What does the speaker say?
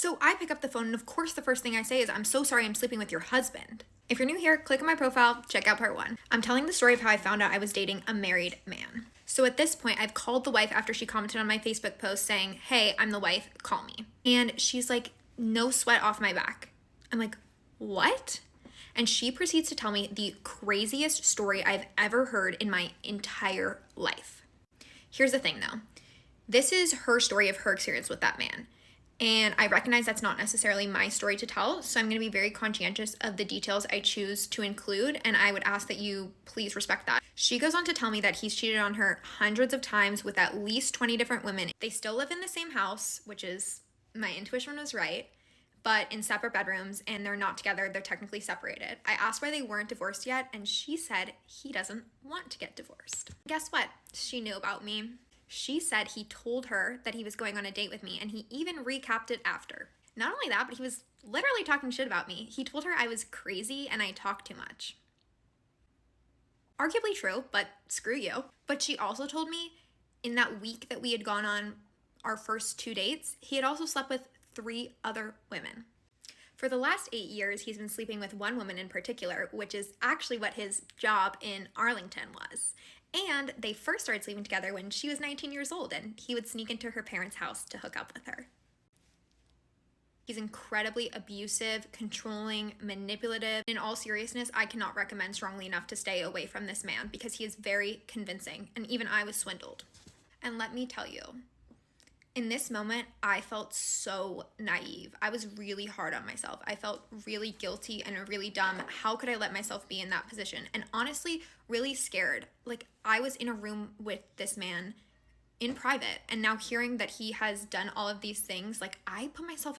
So I pick up the phone, and of course, the first thing I say is, "I'm so sorry, I'm sleeping with your husband." If you're new here, click on my profile, check out part 1. I'm telling the story of how I found out I was dating a married man. So at this point, I've called the wife after she commented on my Facebook post saying, "Hey, I'm the wife, call me." And she's like, "No sweat off my back." I'm like, "What?" And she proceeds to tell me the craziest story I've ever heard in my entire life. Here's the thing though. This is her story of her experience with that man. And I recognize that's not necessarily my story to tell, so I'm going to be very conscientious of the details I choose to include, and I would ask that you please respect that. She goes on to tell me that he's cheated on her hundreds of times with at least 20 different women. They still live in the same house, which is, my intuition was right, but in separate bedrooms, and they're not together, they're technically separated. I asked why they weren't divorced yet, and she said he doesn't want to get divorced. Guess what? She knew about me. She said he told her that he was going on a date with me, and he even recapped it after. Not only that, but he was literally talking shit about me. He told her I was crazy and I talked too much. Arguably true, but screw you. But she also told me in that week that we had gone on our first 2 dates, he had also slept with 3 other women. For the last 8 years, he's been sleeping with one woman in particular, which is actually what his job in Arlington was. And they first started sleeping together when she was 19 years old, and he would sneak into her parents' house to hook up with her. He's incredibly abusive, controlling, manipulative. In all seriousness, I cannot recommend strongly enough to stay away from this man because he is very convincing, and even I was swindled. And let me tell you, in this moment, I felt so naive. I was really hard on myself. I felt really guilty and really dumb. How could I let myself be in that position? And honestly, really scared. Like, I was in a room with this man in private, and now hearing that he has done all of these things, like, I put myself